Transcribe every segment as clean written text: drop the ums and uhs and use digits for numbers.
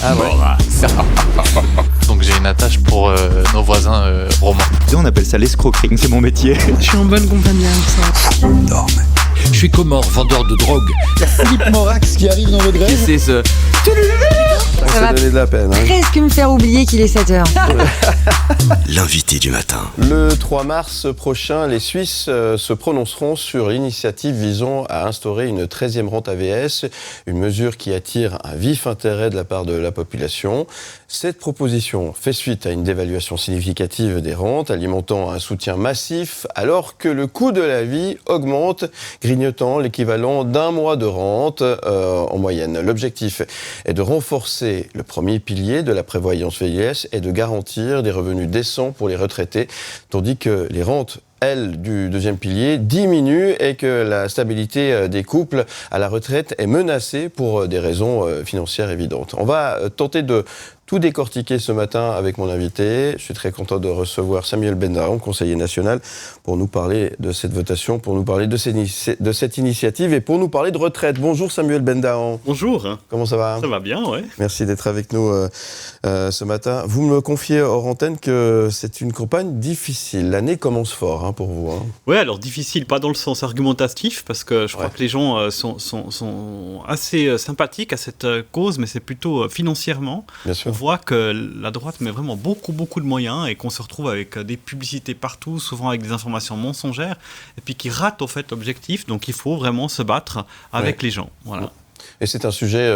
Ah ouais. Donc j'ai une attache pour nos voisins romains. On appelle ça l'escroquerie, c'est mon métier. Je suis en bonne compagnie avec ça. Non, mais... Je suis Comore, vendeur de drogue. Philippe Morax qui arrive dans votre grève. C'est ce... Ça va donné de la peine. presque me faire oublier qu'il est 7h. L'invité du matin. Le 3 mars prochain, les Suisses se prononceront sur l'initiative visant à instaurer une 13e rente AVS, une mesure qui attire un vif intérêt de la part de la population. Cette proposition fait suite à une dévaluation significative des rentes, alimentant un soutien massif, alors que le coût de la vie augmente, grignotant l'équivalent d'un mois de rente en moyenne. L'objectif est de renforcer le premier pilier de la prévoyance vieillesse et de garantir des revenus décents pour les retraités, tandis que les rentes, elles, du deuxième pilier, diminuent et que la stabilité des couples à la retraite est menacée pour des raisons financières évidentes. On va tenter de tout décortiquer ce matin avec mon invité. Je suis très content de recevoir Samuel Bendaon, conseiller national, pour nous parler de cette votation, pour nous parler de cette initiative et pour nous parler de retraite. Bonjour Samuel Bendaon. Bonjour. Comment ça va ? Ça va bien, ouais. Merci d'être avec nous ce matin. Vous me confiez hors antenne que c'est une campagne difficile. L'année commence fort pour vous. Oui, alors difficile, pas dans le sens argumentatif, parce que je crois que les gens sont assez sympathiques à cette cause, mais c'est plutôt financièrement. Bien sûr. On voit que la droite met vraiment beaucoup de moyens et qu'on se retrouve avec des publicités partout, souvent avec des informations mensongères, et puis qui ratent au fait l'objectif. Donc il faut vraiment se battre avec les gens. Voilà. Et c'est un sujet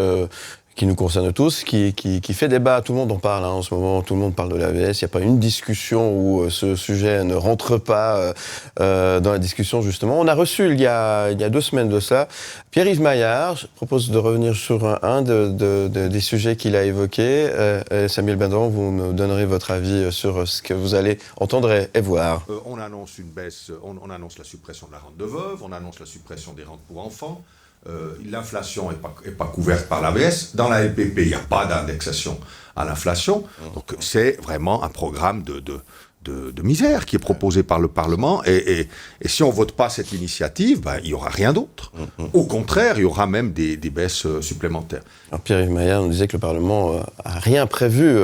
qui nous concerne tous, qui fait débat. Tout le monde en parle en ce moment, tout le monde parle de l'AVS. Il n'y a pas une discussion où ce sujet ne rentre pas dans la discussion, justement. On a reçu, il y a 2 semaines de ça, Pierre-Yves Maillard. Je propose de revenir sur un des sujets qu'il a évoqués. Samuel Bendaon, vous nous donnerez votre avis sur ce que vous allez entendre et voir. On annonce une baisse, on annonce la suppression de la rente de veuve, on annonce la suppression des rentes pour enfants. L'inflation n'est pas couverte par l'AVS. Dans la LPP, il n'y a pas d'indexation à l'inflation. Donc c'est vraiment un programme de misère qui est proposé par le Parlement. Et si on ne vote pas cette initiative, il n'y aura rien d'autre. Au contraire, il y aura même des baisses supplémentaires. Alors Pierre-Yves Maillard nous disait que le Parlement n'a rien prévu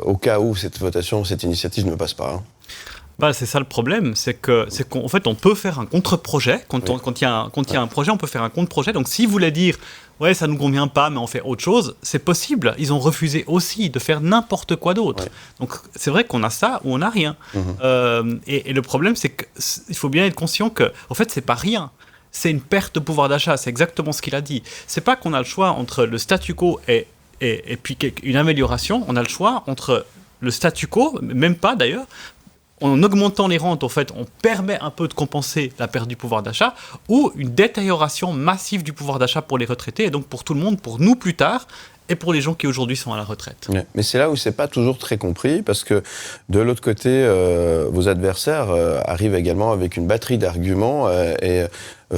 au cas où cette votation, cette initiative ne passe pas. C'est ça le problème, c'est qu'en fait on peut faire un contre-projet, quand il y a un projet on peut faire un contre-projet, donc s'ils voulaient dire ouais ça nous convient pas mais on fait autre chose, c'est possible, ils ont refusé aussi de faire n'importe quoi d'autre, donc c'est vrai qu'on a ça ou on n'a rien, et le problème c'est qu'il faut bien être conscient que en fait c'est pas rien. C'est une perte de pouvoir d'achat, c'est exactement ce qu'il a dit, c'est pas qu'on a le choix entre le statu quo et puis une amélioration, on a le choix entre le statu quo, même pas d'ailleurs. En augmentant les rentes, en fait, on permet un peu de compenser la perte du pouvoir d'achat ou une détérioration massive du pouvoir d'achat pour les retraités et donc pour tout le monde, pour nous plus tard et pour les gens qui aujourd'hui sont à la retraite. Mais c'est là où c'est pas toujours très compris parce que de l'autre côté, vos adversaires arrivent également avec une batterie d'arguments et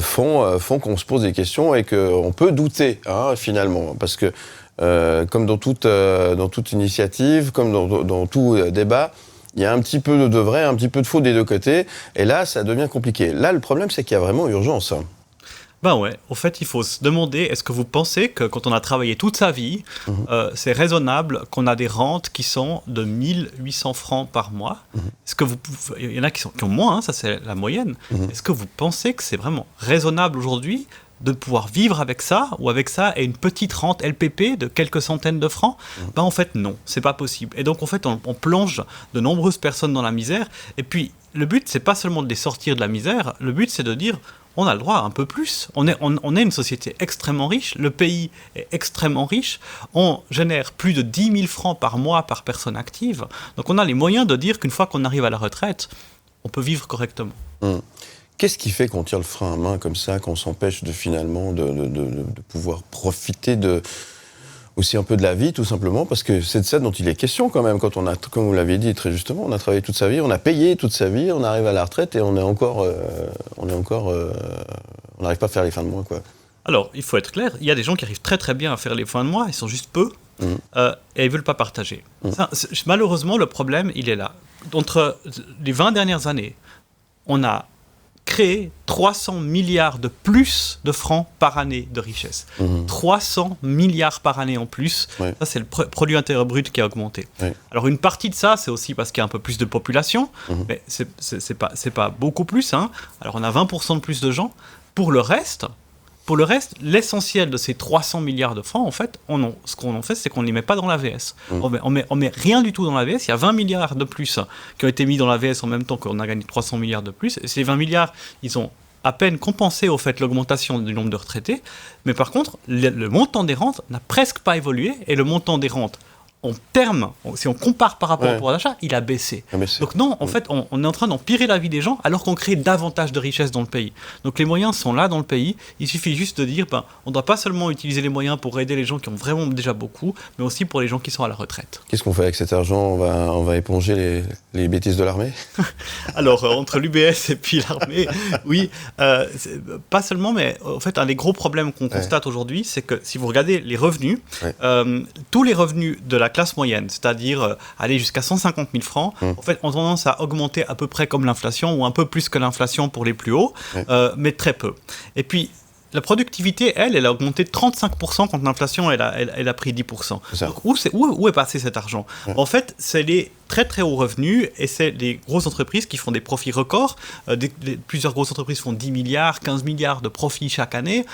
font qu'on se pose des questions et qu'on peut douter finalement parce que comme dans toute initiative, comme dans tout débat, il y a un petit peu de vrai, un petit peu de faux des deux côtés, et là, ça devient compliqué. Là, le problème, c'est qu'il y a vraiment urgence. Ouais, au fait, il faut se demander, est-ce que vous pensez que quand on a travaillé toute sa vie, c'est raisonnable qu'on a des rentes qui sont de 1800 francs par mois Est-ce que il y en a qui ont moins, ça c'est la moyenne. Est-ce que vous pensez que c'est vraiment raisonnable aujourd'hui de pouvoir vivre avec ça, ou avec ça et une petite rente LPP de quelques centaines de francs, en fait non, c'est pas possible. Et donc en fait on plonge de nombreuses personnes dans la misère, et puis le but c'est pas seulement de les sortir de la misère, le but c'est de dire on a le droit à un peu plus, on est une société extrêmement riche, le pays est extrêmement riche, on génère plus de 10 000 francs par mois par personne active, donc on a les moyens de dire qu'une fois qu'on arrive à la retraite, on peut vivre correctement. Qu'est-ce qui fait qu'on tire le frein à main comme ça, qu'on s'empêche de finalement de pouvoir profiter aussi un peu de la vie, tout simplement, parce que c'est de ça dont il est question quand même, quand on a, comme vous l'avez dit très justement, on a travaillé toute sa vie, on a payé toute sa vie, on arrive à la retraite et on n'arrive pas à faire les fins de mois, quoi. Alors, il faut être clair, il y a des gens qui arrivent très très bien à faire les fins de mois, ils sont juste peu, et ils ne veulent pas partager. Ça, malheureusement, le problème, il est là. Entre les 20 dernières années, on a créer 300 milliards de plus de francs par année de richesse. 300 milliards par année en plus. Ouais. Ça, c'est le produit intérieur brut qui a augmenté. Ouais. Alors, une partie de ça, c'est aussi parce qu'il y a un peu plus de population, mais c'est pas beaucoup plus. Hein. Alors, on a 20% de plus de gens. Pour le reste, l'essentiel de ces 300 milliards de francs, en fait, ce qu'on en fait, c'est qu'on ne les met pas dans l'AVS. On met rien du tout dans l'AVS. Il y a 20 milliards de plus qui ont été mis dans l'AVS en même temps qu'on a gagné 300 milliards de plus. Et ces 20 milliards, ils ont à peine compensé au fait l'augmentation du nombre de retraités. Mais par contre, le montant des rentes n'a presque pas évolué. Et le montant des rentes, en termes, si on compare par rapport au pouvoir d'achat, il a baissé. Donc non, en fait, on est en train d'empirer la vie des gens alors qu'on crée davantage de richesses dans le pays. Donc les moyens sont là dans le pays. Il suffit juste de dire, on ne doit pas seulement utiliser les moyens pour aider les gens qui ont vraiment déjà beaucoup, mais aussi pour les gens qui sont à la retraite. Qu'est-ce qu'on fait avec cet argent ? On va éponger les bêtises de l'armée ? Alors, entre l'UBS et puis l'armée, oui, pas seulement, mais en fait, un des gros problèmes qu'on constate aujourd'hui, c'est que si vous regardez les revenus, tous les revenus de la classe moyenne, c'est-à-dire aller jusqu'à 150 000 francs, en fait, ont tendance à augmenter à peu près comme l'inflation, ou un peu plus que l'inflation pour les plus hauts, mais très peu. Et puis, la productivité, elle a augmenté de 35% quand l'inflation, elle a pris 10%. Donc, où est passé cet argent ? En fait, c'est les très très hauts revenus et c'est les grosses entreprises qui font des profits records. Plusieurs grosses entreprises font 10 milliards, 15 milliards de profits chaque année.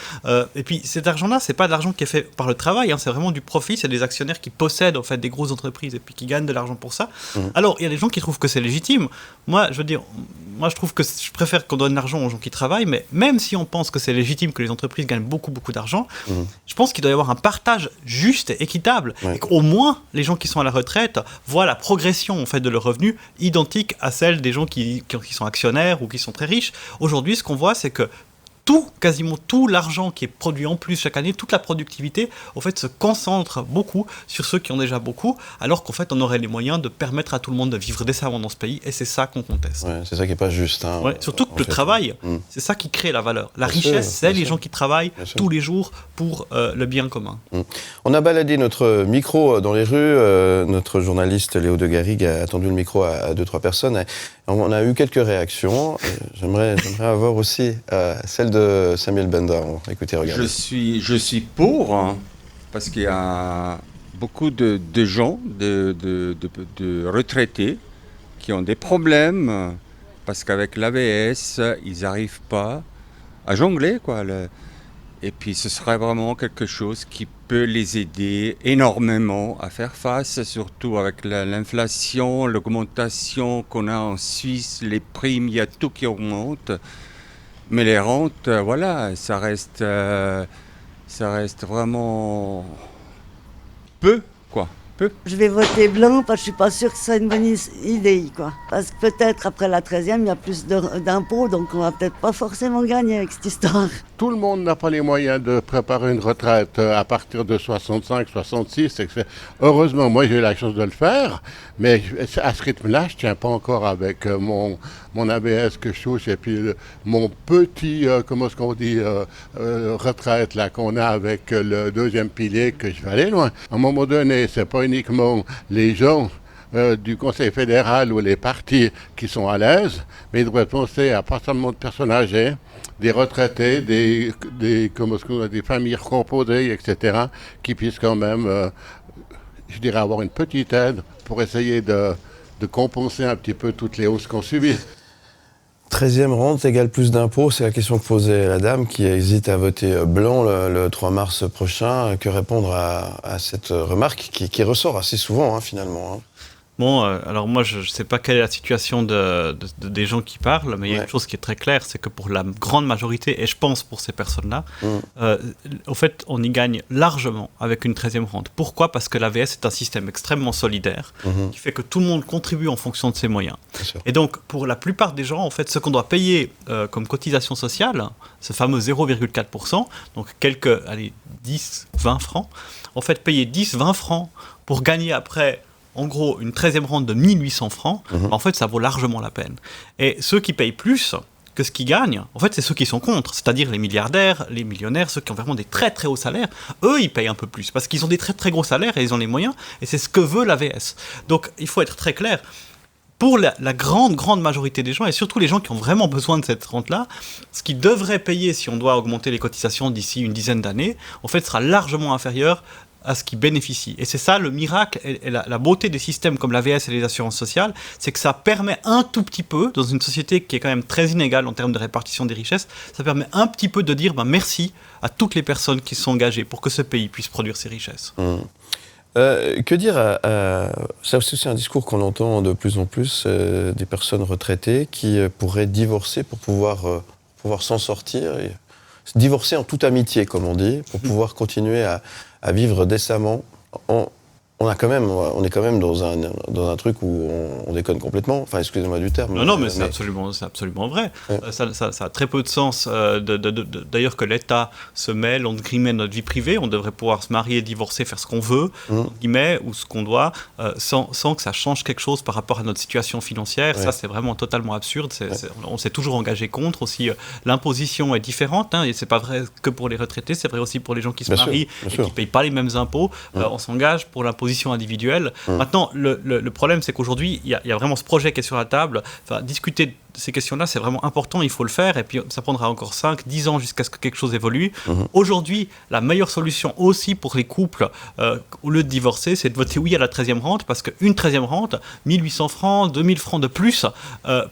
Et puis cet argent-là, c'est pas de l'argent qui est fait par le travail, c'est vraiment du profit. C'est des actionnaires qui possèdent en fait des grosses entreprises et puis qui gagnent de l'argent pour ça. Alors, il y a des gens qui trouvent que c'est légitime. Moi, je trouve que je préfère qu'on donne l'argent aux gens qui travaillent, mais même si on pense que c'est légitime que les entreprises gagnent beaucoup d'argent, je pense qu'il doit y avoir un partage juste et équitable. Et qu'au moins, les gens qui sont à la retraite voient la progression en fait, de leurs revenus identique à celle des gens qui sont actionnaires ou qui sont très riches. Aujourd'hui, ce qu'on voit, c'est que quasiment tout l'argent qui est produit en plus chaque année, toute la productivité, en fait, se concentre beaucoup sur ceux qui ont déjà beaucoup, alors qu'en fait, on aurait les moyens de permettre à tout le monde de vivre décemment dans ce pays, et c'est ça qu'on conteste. Ouais, c'est ça qui n'est pas juste. Surtout que le travail, c'est ça qui crée la valeur. La richesse, c'est les gens qui travaillent tous les jours pour le bien commun. On a baladé notre micro dans les rues. Notre journaliste Léo de Garrigue a tendu le micro à 2-3 personnes. On a eu quelques réactions. J'aimerais avoir aussi celle de Samuel Benda. Écoutez, regardez. Je suis pour, parce qu'il y a beaucoup de gens, de retraités, qui ont des problèmes, parce qu'avec l'AVS, ils n'arrivent pas à jongler, quoi. Et puis ce serait vraiment quelque chose qui peut les aider énormément à faire face, surtout avec l'inflation, l'augmentation qu'on a en Suisse, les primes, il y a tout qui augmente. Mais les rentes, voilà, ça reste vraiment peu, quoi. Peu. Je vais voter blanc parce que je suis pas sûre que ce soit une bonne idée, quoi. Parce que peut-être après la 13e, il y a plus d'impôts, donc on va peut-être pas forcément gagner avec cette histoire. Tout le monde n'a pas les moyens de préparer une retraite à partir de 65, 66. Heureusement, moi j'ai eu la chance de le faire, mais à ce rythme-là, je tiens pas encore avec mon ABS que je touche et puis mon petit, retraite là qu'on a avec le deuxième pilier que je vais aller loin. À un moment donné, c'est pas uniquement les gens du Conseil fédéral ou les partis qui sont à l'aise, mais ils devraient penser à pas seulement de personnes âgées, des retraités, des familles recomposées, etc., qui puissent quand même, avoir une petite aide pour essayer de compenser un petit peu toutes les hausses qu'on subit. 13e rente égale plus d'impôts, c'est la question que posait la dame qui hésite à voter blanc le 3 mars prochain. Que répondre à cette remarque qui ressort assez souvent, finalement. Bon, alors moi, je ne sais pas quelle est la situation des gens qui parlent, mais il y a une chose qui est très claire, c'est que pour la grande majorité, et je pense pour ces personnes-là, au fait, on y gagne largement avec une 13e rente. Pourquoi ? Parce que l'AVS est un système extrêmement solidaire, qui fait que tout le monde contribue en fonction de ses moyens. Et donc, pour la plupart des gens, en fait, ce qu'on doit payer comme cotisation sociale, ce fameux 0,4%, donc quelques, 10, 20 francs, en fait, payer 10, 20 francs pour gagner après... En gros, une 13e rente de 1800 francs, en fait, ça vaut largement la peine. Et ceux qui payent plus que ce qu'ils gagnent, en fait, c'est ceux qui sont contre, c'est-à-dire les milliardaires, les millionnaires, ceux qui ont vraiment des très très hauts salaires. Eux, ils payent un peu plus, parce qu'ils ont des très très gros salaires et ils ont les moyens, et c'est ce que veut l'AVS. Donc, il faut être très clair. pour la grande majorité des gens, et surtout les gens qui ont vraiment besoin de cette rente-là, ce qu'ils devraient payer si on doit augmenter les cotisations d'ici une dizaine d'années, en fait, sera largement inférieur à ce qui bénéficie. Et c'est ça le miracle et la beauté des systèmes comme l'AVS et les assurances sociales, c'est que ça permet un tout petit peu, dans une société qui est quand même très inégale en termes de répartition des richesses, ça permet un petit peu de dire merci à toutes les personnes qui sont engagées pour que ce pays puisse produire ses richesses. Que dire ça aussi, c'est un discours qu'on entend de plus en plus, des personnes retraitées qui pourraient divorcer pour pouvoir s'en sortir, et divorcer en toute amitié, comme on dit, pour pouvoir continuer à vivre décemment. On est quand même dans un truc où on déconne complètement. Enfin, excusez-moi du terme. Non, mais c'est absolument vrai. Ouais. Ça a très peu de sens. D'ailleurs, que l'État se mêle entre guillemets notre vie privée. On devrait pouvoir se marier, divorcer, faire ce qu'on veut, entre guillemets, ou ce qu'on doit, sans que ça change quelque chose par rapport à notre situation financière. Ouais. Ça, c'est vraiment totalement absurde. On s'est toujours engagé contre. Aussi, l'imposition est différente. Et c'est pas vrai que pour les retraités. C'est vrai aussi pour les gens qui se marient et qui payent pas les mêmes impôts. On s'engage pour l'imposition individuelle. Maintenant, le problème, c'est qu'aujourd'hui, il y a vraiment ce projet qui est sur la table. Enfin, discuter de ces questions-là, c'est vraiment important, il faut le faire, et puis ça prendra encore 5-10 ans jusqu'à ce que quelque chose évolue. Aujourd'hui, la meilleure solution aussi pour les couples, au lieu de divorcer, c'est de voter oui à la 13e rente, parce qu'une 13e rente, 1800 francs, 2000 francs de plus,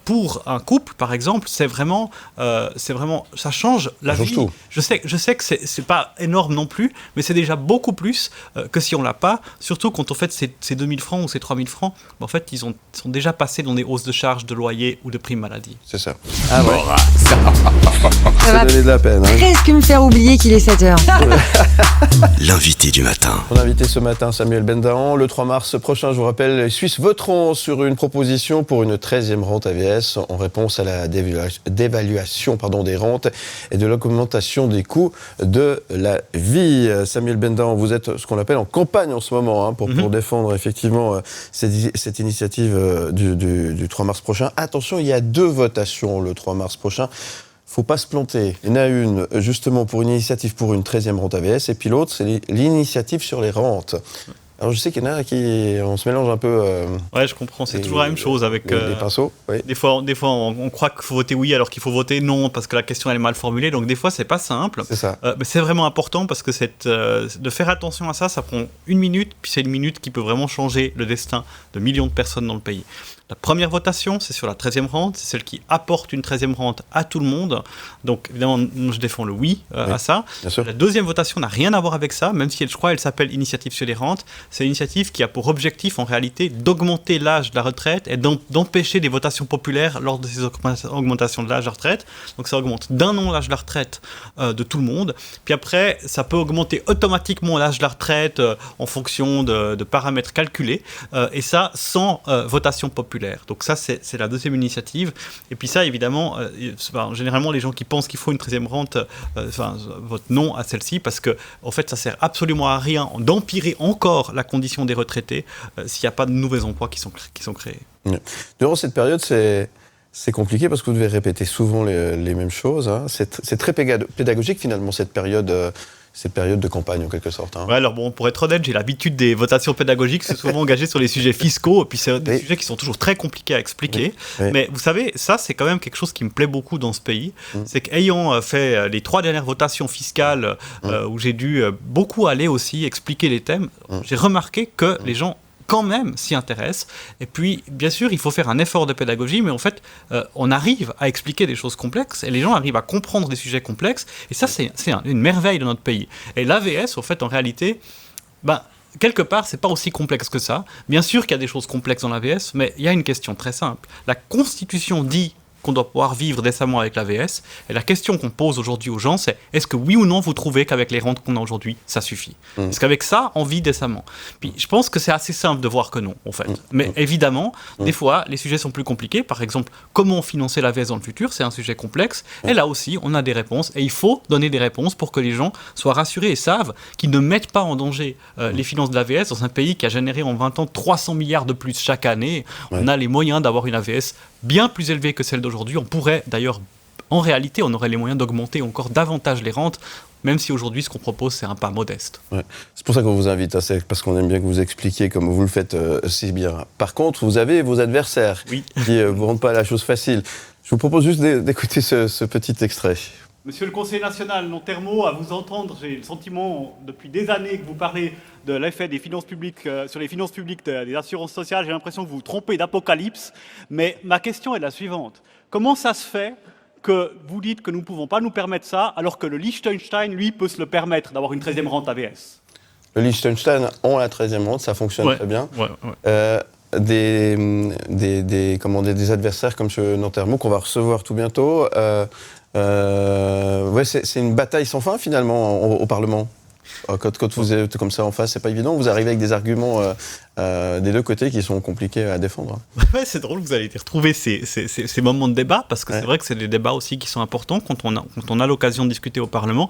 pour un couple, par exemple, c'est vraiment, ça change la vie. Tout. Je sais que c'est pas énorme non plus, mais c'est déjà beaucoup plus que si on l'a pas, surtout quand on fait ces 2000 francs ou ces 3000 francs, en fait, ils sont déjà passés dans des hausses de charges, de loyer ou de primes maladie. C'est ça. Ah ouais. Ça va donner de la peine. Presque me faire oublier qu'il est 7h. L'invité du matin. Mon invité ce matin, Samuel Bendahan. Le 3 mars prochain, je vous rappelle, les Suisses voteront sur une proposition pour une 13e rente AVS en réponse à la dévaluation des rentes et de l'augmentation des coûts de la vie. Samuel Bendahan, vous êtes ce qu'on appelle en campagne en ce moment pour défendre effectivement cette initiative du 3 mars prochain. Attention, il y a 2 votations le 3 mars prochain. Faut pas se planter. Il y en a une justement pour une initiative pour une 13e rente AVS et puis l'autre, c'est l'initiative sur les rentes. Alors je sais qu'il y en a on se mélange un peu. Ouais, je comprends. C'est toujours la même chose avec les pinceaux. Oui. Des fois, on croit qu'il faut voter oui alors qu'il faut voter non parce que la question elle est mal formulée. Donc des fois, c'est pas simple. C'est ça. Mais c'est vraiment important parce que de faire attention à ça, ça prend 1 minute. Puis c'est 1 minute qui peut vraiment changer le destin de millions de personnes dans le pays. La première votation, c'est sur la 13e rente, c'est celle qui apporte une 13e rente à tout le monde. Donc évidemment, je défends le oui à ça. La deuxième votation n'a rien à voir avec ça, même si je crois elle s'appelle Initiative sur les rentes. C'est une initiative qui a pour objectif en réalité d'augmenter l'âge de la retraite et d'empêcher des votations populaires lors de ces augmentations de l'âge de la retraite. Donc ça augmente d'1 an l'âge de la retraite de tout le monde. Puis après, ça peut augmenter automatiquement l'âge de la retraite en fonction de paramètres calculés. Et ça sans votation populaire. Donc ça, c'est la deuxième initiative. Et puis ça, évidemment, généralement, les gens qui pensent qu'il faut une 13e rente votent non à celle-ci parce que, en fait, ça sert absolument à rien d'empirer encore la condition des retraités s'il n'y a pas de nouveaux emplois qui sont créés. Durant cette période, c'est compliqué parce que vous devez répéter souvent les mêmes choses. C'est très pédagogique, finalement, cette période de campagne en quelque sorte. Ouais, alors bon, pour être honnête, j'ai l'habitude des votations pédagogiques, c'est souvent engagé sur les sujets fiscaux, et puis c'est des sujets qui sont toujours très compliqués à expliquer. Mais vous savez, ça c'est quand même quelque chose qui me plaît beaucoup dans ce pays, c'est qu'ayant fait les 3 dernières votations fiscales où j'ai dû beaucoup aller aussi expliquer les thèmes, j'ai remarqué que les gens quand même s'y intéressent. Et puis, bien sûr, il faut faire un effort de pédagogie, mais en fait, on arrive à expliquer des choses complexes et les gens arrivent à comprendre des sujets complexes. Et ça, c'est une merveille de notre pays. Et l'AVS, en fait, en réalité, quelque part, c'est pas aussi complexe que ça. Bien sûr qu'il y a des choses complexes dans l'AVS, mais il y a une question très simple. La Constitution dit qu'on doit pouvoir vivre décemment avec l'AVS. Et la question qu'on pose aujourd'hui aux gens, c'est est-ce que oui ou non vous trouvez qu'avec les rentes qu'on a aujourd'hui, ça suffit ? Est-ce qu'avec ça, on vit décemment ? Puis je pense que c'est assez simple de voir que non, en fait. Mais évidemment, des fois, les sujets sont plus compliqués. Par exemple, comment financer l'AVS dans le futur ? C'est un sujet complexe. Et là aussi, on a des réponses. Et il faut donner des réponses pour que les gens soient rassurés et savent qu'ils ne mettent pas en danger les finances de l'AVS dans un pays qui a généré en 20 ans 300 milliards de plus chaque année. On a les moyens d'avoir une AVS bien plus élevée que celle d'aujourd'hui. On pourrait d'ailleurs, en réalité, on aurait les moyens d'augmenter encore davantage les rentes. même si aujourd'hui ce qu'on propose c'est un pas modeste. Ouais. C'est pour ça qu'on vous invite, c'est parce qu'on aime bien que vous expliquiez comme vous le faites si bien. Par contre, vous avez vos adversaires qui ne vous rendent pas la chose facile. Je vous propose juste d'écouter ce petit extrait. Monsieur le Conseil national, Nantermo, à vous entendre, j'ai le sentiment depuis des années que vous parlez de l'effet des finances publiques sur les finances publiques des assurances sociales. J'ai l'impression que vous vous trompez d'apocalypse. Mais ma question est la suivante. Comment ça se fait que vous dites que nous ne pouvons pas nous permettre ça, alors que le Liechtenstein, lui, peut se le permettre d'avoir une 13e rente AVS? Le Liechtenstein ont la 13e rente, ça fonctionne très bien. Des adversaires comme M. Nantermo qu'on va recevoir tout bientôt. C'est une bataille sans fin finalement au Parlement. Quand vous êtes comme ça en face, c'est pas évident. Vous arrivez avec des arguments des deux côtés qui sont compliqués à défendre. Ouais, c'est drôle, vous allez retrouver ces moments de débat, parce que c'est vrai que c'est des débats aussi qui sont importants quand on a l'occasion de discuter au Parlement.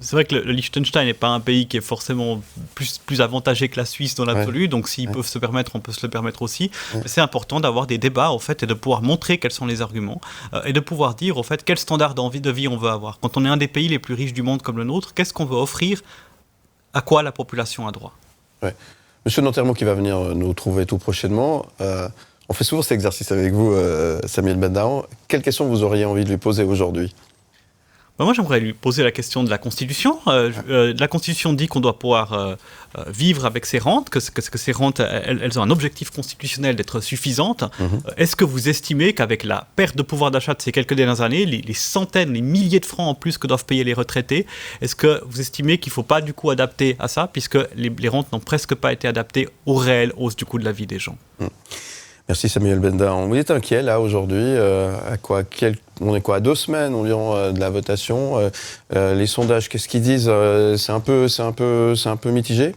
C'est vrai que le Liechtenstein n'est pas un pays qui est forcément plus avantagé que la Suisse dans l'absolu, donc s'ils peuvent se permettre, on peut se le permettre aussi. Mais c'est important d'avoir des débats en fait, et de pouvoir montrer quels sont les arguments, et de pouvoir dire au fait quel standard de vie on veut avoir. Quand on est un des pays les plus riches du monde comme le nôtre, qu'est-ce qu'on veut offrir, à quoi la population a droit. Monsieur Nantermo qui va venir nous trouver tout prochainement, on fait souvent cet exercice avec vous, Samuel Bendahan. Quelles questions vous auriez envie de lui poser aujourd'hui ? Moi, j'aimerais lui poser la question de la Constitution. La Constitution dit qu'on doit pouvoir vivre avec ces rentes, que ces rentes, elles ont un objectif constitutionnel d'être suffisantes. Est-ce que vous estimez qu'avec la perte de pouvoir d'achat de ces quelques dernières années, les centaines, les milliers de francs en plus que doivent payer les retraités, est-ce que vous estimez qu'il ne faut pas du coup adapter à ça, puisque les rentes n'ont presque pas été adaptées aux réelles hausses du coût de la vie des gens ? Merci Samuel Bendahan. Vous êtes inquiet là aujourd'hui on est quoi, à 2 semaines environ de la votation. Les sondages, qu'est-ce qu'ils disent ? C'est un peu mitigé ?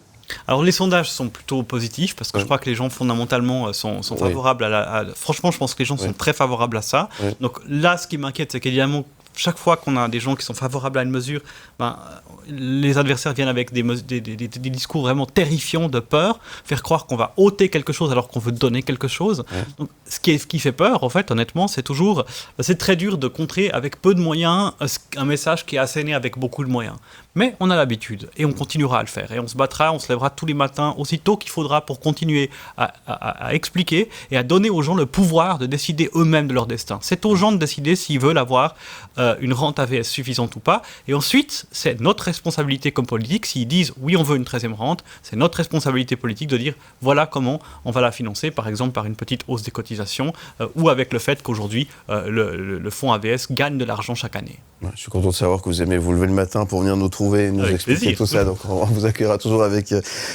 Alors les sondages sont plutôt positifs parce que je crois que les gens fondamentalement sont favorables franchement, je pense que les gens sont très favorables à ça. Donc là, ce qui m'inquiète, c'est qu'évidemment, chaque fois qu'on a des gens qui sont favorables à une mesure, les adversaires viennent avec des discours vraiment terrifiants de peur, faire croire qu'on va ôter quelque chose alors qu'on veut donner quelque chose. Donc, ce qui fait peur, en fait, honnêtement, c'est très dur de contrer avec peu de moyens un message qui est asséné avec beaucoup de moyens. Mais on a l'habitude et on continuera à le faire. Et on se battra, on se lèvera tous les matins aussitôt qu'il faudra pour continuer à expliquer et à donner aux gens le pouvoir de décider eux-mêmes de leur destin. C'est aux gens de décider s'ils veulent avoir une rente AVS suffisante ou pas. Et ensuite, c'est notre responsabilité comme politique. S'ils disent oui, on veut une 13e rente, c'est notre responsabilité politique de dire voilà comment on va la financer, par exemple par une petite hausse des cotisations ou avec le fait qu'aujourd'hui, le fonds AVS gagne de l'argent chaque année. Je suis content de savoir que vous aimez vous lever le matin pour venir nous trouver et nous expliquer tout ça. Donc on vous accueillera toujours avec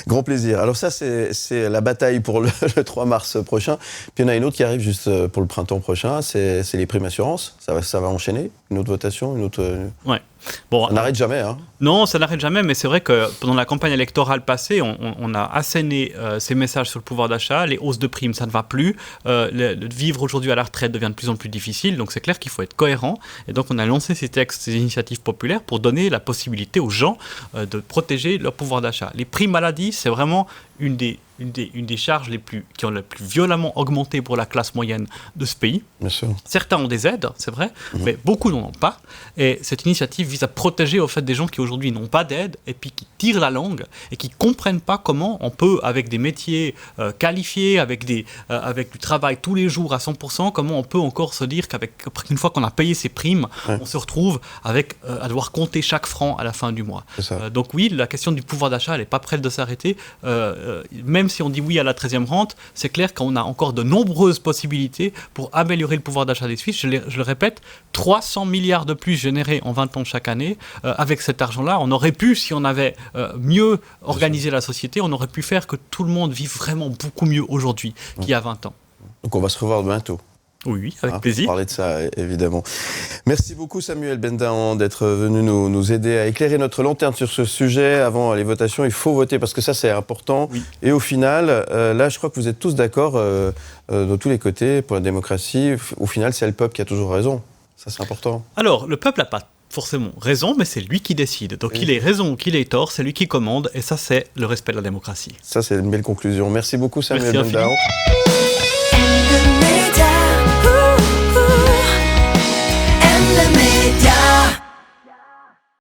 grand plaisir. Alors ça, c'est la bataille pour le 3 mars prochain. Puis il y en a une autre qui arrive juste pour le printemps prochain, c'est les primes assurances. Ça va enchaîner. Une autre votation, une autre... Bon, ça n'arrête jamais. Non, ça n'arrête jamais, mais c'est vrai que pendant la campagne électorale passée, on a asséné ces messages sur le pouvoir d'achat. Les hausses de primes, ça ne va plus. Vivre aujourd'hui à la retraite devient de plus en plus difficile. Donc c'est clair qu'il faut être cohérent. Et donc on a lancé ces textes, ces initiatives populaires pour donner la possibilité aux gens de protéger leur pouvoir d'achat. Les primes maladie, c'est vraiment une des charges qui ont le plus violemment augmenté pour la classe moyenne de ce pays. Bien sûr. Certains ont des aides, c'est vrai, mais beaucoup n'en ont pas. Et cette initiative vise à protéger au fait des gens qui aujourd'hui n'ont pas d'aide et puis qui tirent la langue et qui ne comprennent pas comment on peut, avec des métiers qualifiés, avec du travail tous les jours à 100%, comment on peut encore se dire qu'une fois qu'on a payé ses primes, on se retrouve à devoir compter chaque franc à la fin du mois. Donc oui, la question du pouvoir d'achat, elle n'est pas prête de s'arrêter. Même si on dit oui à la 13e rente, c'est clair qu'on a encore de nombreuses possibilités pour améliorer le pouvoir d'achat des Suisses. Je le répète, 300 milliards de plus générés en 20 ans chaque année. Avec cet argent-là, on aurait pu, si on avait mieux organisé la société, on aurait pu faire que tout le monde vive vraiment beaucoup mieux aujourd'hui qu'il y a 20 ans. Donc on va se revoir bientôt. Oui, avec plaisir. Pour parler de ça, évidemment. Merci beaucoup Samuel Bendahan d'être venu nous aider à éclairer notre lanterne sur ce sujet. Avant les votations, il faut voter parce que ça c'est important. Oui. Et au final, là je crois que vous êtes tous d'accord de tous les côtés pour la démocratie. Au final, c'est le peuple qui a toujours raison. Ça c'est important. Alors, le peuple n'a pas forcément raison, mais c'est lui qui décide. Donc qu'il ait raison ou qu'il ait tort, c'est lui qui commande. Et ça, c'est le respect de la démocratie. Ça, c'est une belle conclusion. Merci beaucoup Samuel Bendahan.